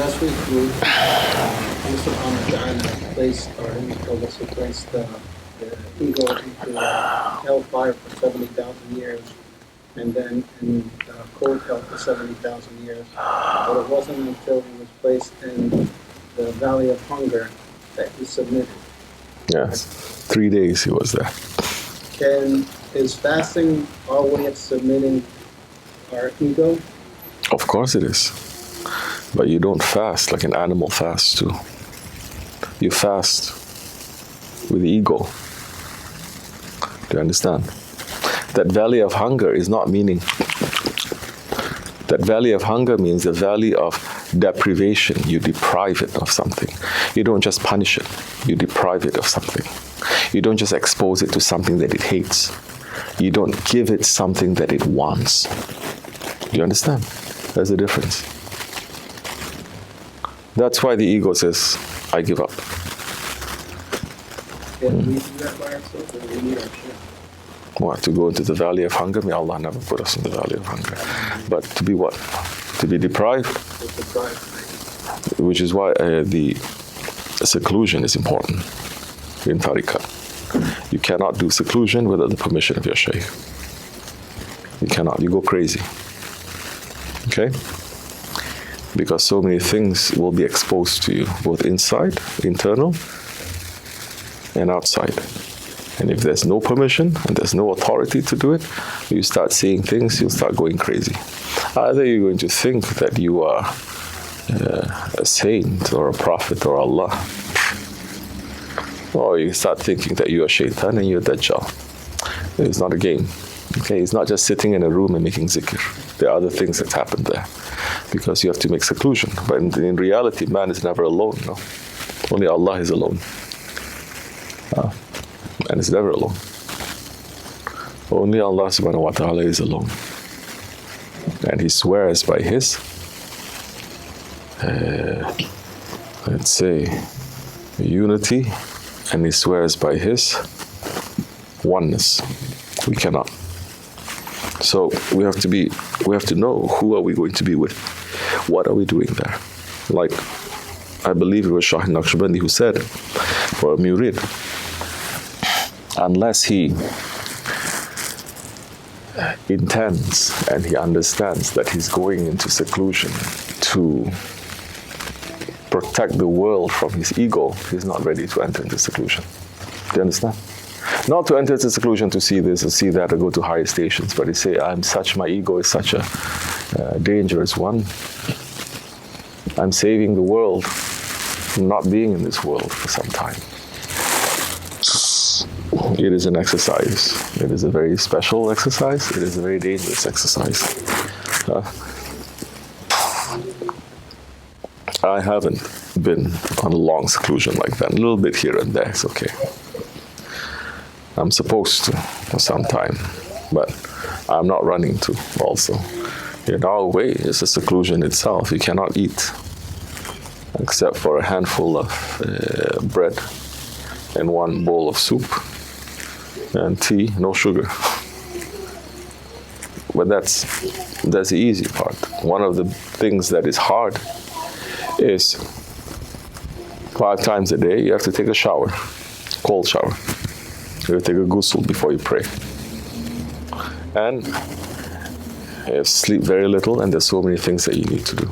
last week Allah subhanahu wa ta'ala placed, or he told us he placed the ego into hellfire for 70,000 years, and then in cold hell for 70,000 years. But it wasn't until he was placed in the valley of hunger that he submitted. Yes, 3 days he was there. Is fasting our way of submitting our ego? Of course it is. But you don't fast like an animal fasts too. You fast with ego. Do you understand? That valley of hunger is not meaning. That valley of hunger means the valley of deprivation. You deprive it of something. You don't just punish it. You deprive it of something. You don't just expose it to something that it hates. You don't give it something that it wants. Do you understand? There's a difference. That's why the ego says, I give up. Can we do that by ourselves, or do we need our share? What, to go into the valley of hunger? May Allah never put us in the valley of hunger. But to be what? To be deprived? Which is why the seclusion is important in tariqah. You cannot do seclusion without the permission of your shaykh. You cannot. You go crazy. Okay? Because so many things will be exposed to you, both inside, internal, and outside. And if there's no permission and there's no authority to do it, you start seeing things, you'll start going crazy. Either you're going to think that you are a saint or a prophet or Allah, or you start thinking that you are shaitan and you're Dajjal. It's not a game. Okay, it's not just sitting in a room and making zikr. There are other things that happen there, because you have to make seclusion. But in reality, man is never alone. No? Only Allah is alone. And is never alone. Only Allah subhanahu wa ta'ala is alone. And he swears by his, let's say, unity, and he swears by his oneness. We cannot. So we have to know, who are we going to be with? What are we doing there? Like, I believe it was Shaykh Naksibendi who said, for a murid, unless he intends and he understands that he's going into seclusion to protect the world from his ego, he's not ready to enter into seclusion. Do you understand? Not to enter into seclusion to see this or see that or go to higher stations, but he say, my ego is such a dangerous one. I'm saving the world from not being in this world for some time. It is an exercise. It is a very special exercise. It is a very dangerous exercise. I haven't been on a long seclusion like that. A little bit here and there, it's okay. I'm supposed to for some time, but I'm not running to also. In our way, it's a seclusion itself. You cannot eat except for a handful of bread and one bowl of soup and tea, no sugar. But that's the easy part. One of the things that is hard is 5 times a day you have to take a shower, cold shower. You have to take a ghusl before you pray. And you sleep very little, and there's so many things that you need to do.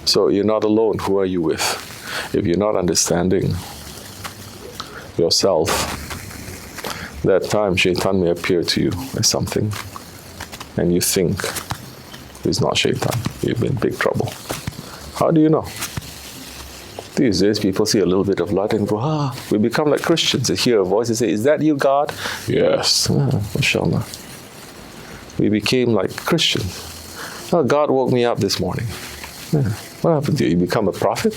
So you're not alone. Who are you with? If you're not understanding yourself, that time shaitan may appear to you as something, and you think it's not shaitan. You're in big trouble. How do you know? These days, people see a little bit of light and go, we become like Christians. They hear a voice and say, is that you, God? Yes. Mashallah. We became like Christians. Oh, God woke me up this morning. What happened to you? You become a prophet?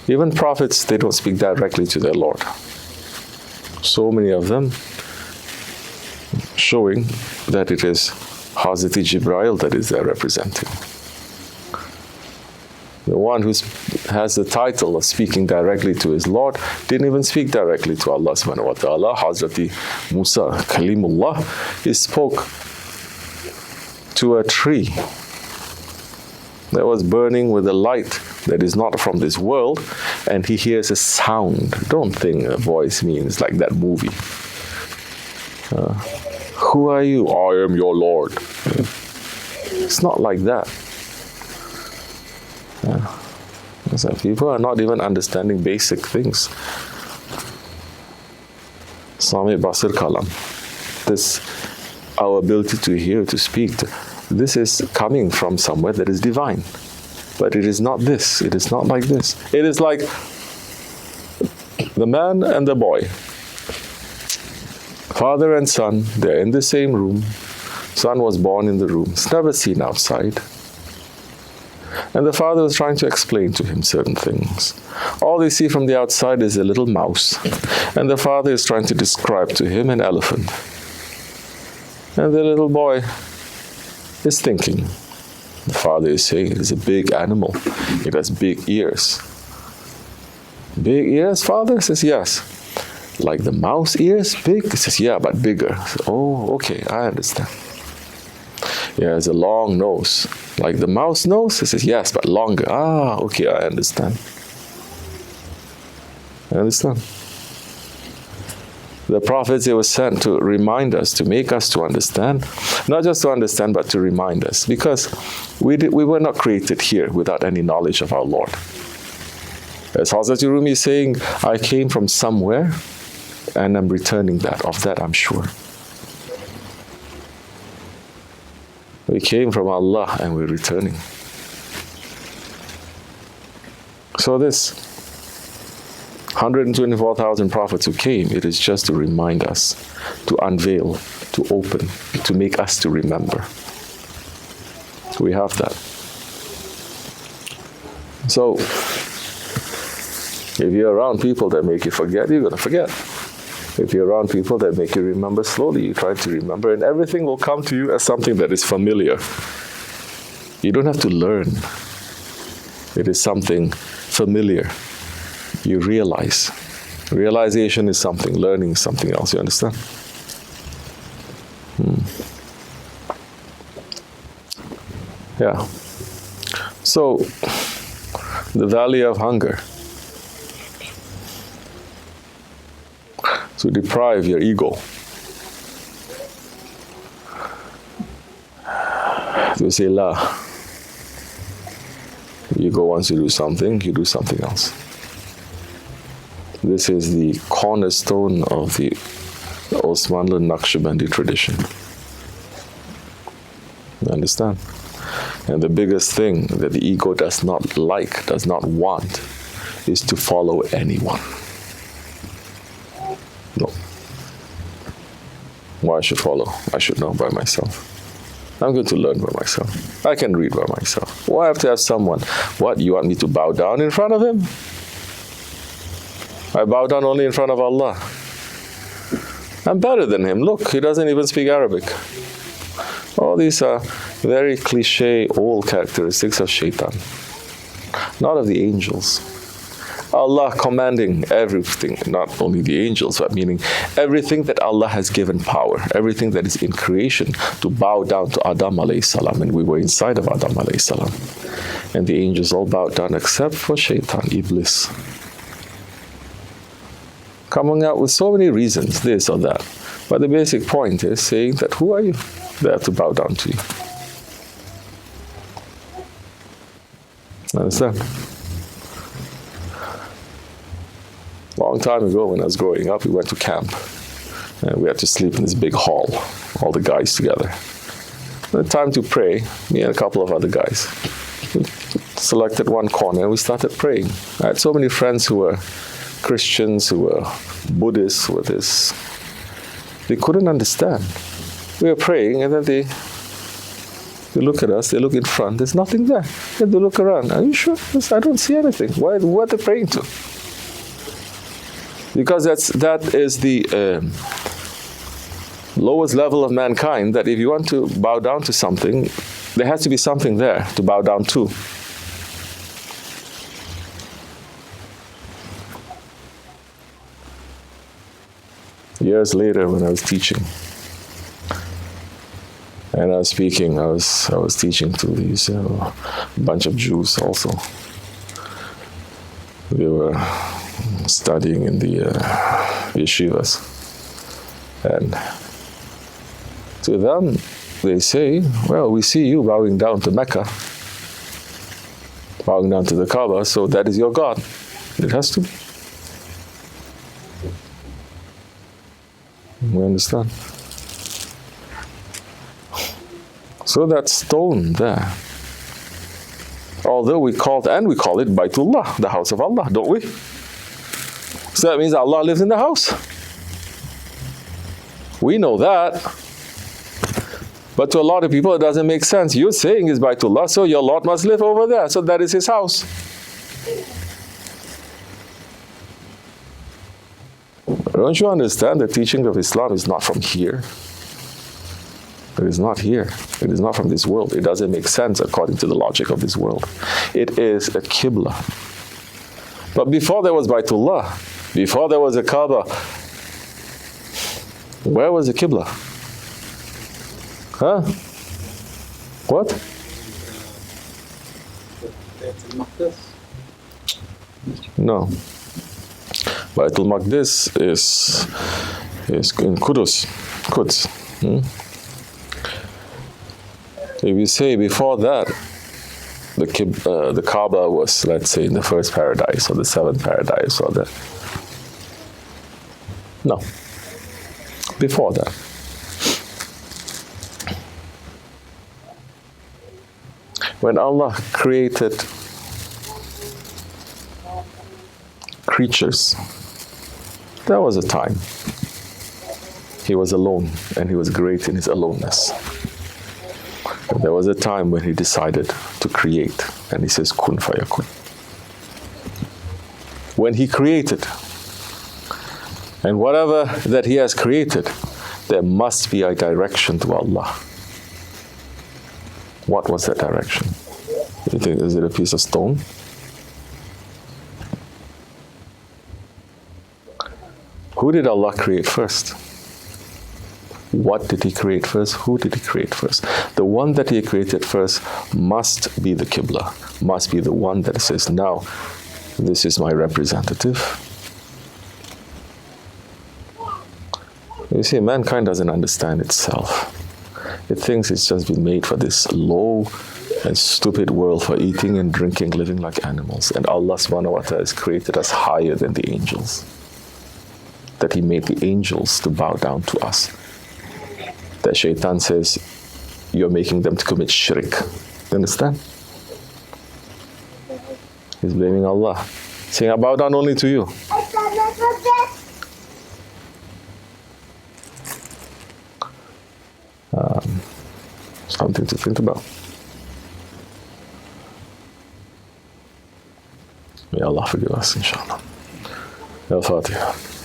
Even prophets, they don't speak directly to their Lord. So many of them showing that it is Hazrat Jibreel that is there representing. The one who has the title of speaking directly to his Lord didn't even speak directly to Allah subhanahu wa ta'ala. Hazrat Musa, Kalimullah, he spoke to a tree that was burning with a light that is not from this world, and he hears a sound. Don't think a voice means like that movie. Who are you? I am your Lord. It's not like that. So people are not even understanding basic things. Sami Basir Kalam. This, our ability to hear, to speak, this is coming from somewhere that is divine. But it is not this. It is not like this. It is like the man and the boy. Father and son, they're in the same room. Son was born in the room. It's never seen outside. And the father is trying to explain to him certain things. All they see from the outside is a little mouse. And the father is trying to describe to him an elephant. And the little boy is thinking. The father is saying, it is a big animal. It has big ears. Big ears, father? Says, yes. Like the mouse ears, big? He says, yeah, but bigger. Oh, okay, I understand. Yeah, it has a long nose. Like the mouse nose? He says, yes, but longer. Ah, okay, I understand. I understand. The prophets, they were sent to remind us, to make us to understand. Not just to understand, but to remind us. Because we were not created here without any knowledge of our Lord. As Hazrat Rumi is saying, I came from somewhere and I'm returning that. Of that I'm sure. We came from Allah and we're returning. So this 124,000 prophets who came, it is just to remind us, to unveil, to open, to make us to remember. We have that. So, if you're around people that make you forget, you're going to forget. If you're around people that make you remember slowly, you try to remember, and everything will come to you as something that is familiar. You don't have to learn. It is something familiar. You realize. Realization is something, learning is something else, you understand? Yeah. So, the valley of hunger. To deprive your ego. To say, La. Ego wants to do something, you do something else. This is the cornerstone of the Osmanli Naksibendi tradition. You understand? And the biggest thing that the ego does not like, does not want, is to follow anyone. No. Why I should follow? I should know by myself. I'm going to learn by myself. I can read by myself. Why have to have someone? What, you want me to bow down in front of him? I bow down only in front of Allah. I'm better than him. Look, he doesn't even speak Arabic. All these are very cliche, old characteristics of shaitan, not of the angels. Allah commanding everything, not only the angels, but meaning everything that Allah has given power, everything that is in creation, to bow down to Adam alayhi salam. And we were inside of Adam alayhi salam. And the angels all bowed down except for shaitan, Iblis. Coming out with so many reasons, this or that. But the basic point is saying that, who are you? They have to bow down to you. Understand? Long time ago, when I was growing up, we went to camp. And we had to sleep in this big hall, all the guys together. The time to pray, me and a couple of other guys. We selected one corner and we started praying. I had so many friends who were Christians, who were Buddhists, who were this. They couldn't understand. We were praying and then they look at us, they look in front, there's nothing there. Then they look around, are you sure? Yes, I don't see anything. What are they praying to? Because that is the lowest level of mankind, that if you want to bow down to something, there has to be something there to bow down to. Years later, when I was teaching, And I was speaking, I was teaching to these bunch of Jews also. They were studying in the yeshivas. And to them, they say, well, we see you bowing down to Mecca, bowing down to the Kaaba, so that is your God. It has to be. We understand? So that stone there, although we call it Baitullah, the house of Allah, don't we? So that means Allah lives in the house. We know that. But to a lot of people, it doesn't make sense. You're saying it's Baitullah, so your Lord must live over there. So that is his house. Don't you understand the teaching of Islam is not from here? It is not here. It is not from this world. It doesn't make sense according to the logic of this world. It is a Qibla. But before there was Baitullah, before there was a Kaaba, where was the Qibla? Huh? What? No. Baitul Maqdis is in Quds. If you say before that, the Kaaba was, let's say, in the first paradise or the seventh paradise or the... No. Before that. When Allah created creatures, there was a time he was alone and he was great in his aloneness. And there was a time when he decided to create, and he says, Kun fayakun. When he created, and whatever that he has created, there must be a direction to Allah. What was that direction? You think, is it a piece of stone? Who did Allah create first? What did he create first? Who did he create first? The one that he created first must be the Qibla, must be the one that says, now, this is my representative. You see, mankind doesn't understand itself. It thinks it's just been made for this low and stupid world, for eating and drinking, living like animals. And Allah subhanahu wa ta'ala has created us higher than the angels. That he made the angels to bow down to us. That shaitan says, you're making them to commit shirk. You understand? He's blaming Allah. Saying, I bow down only to you. Something to think about. May Allah forgive us, inshallah. Al-Fatiha.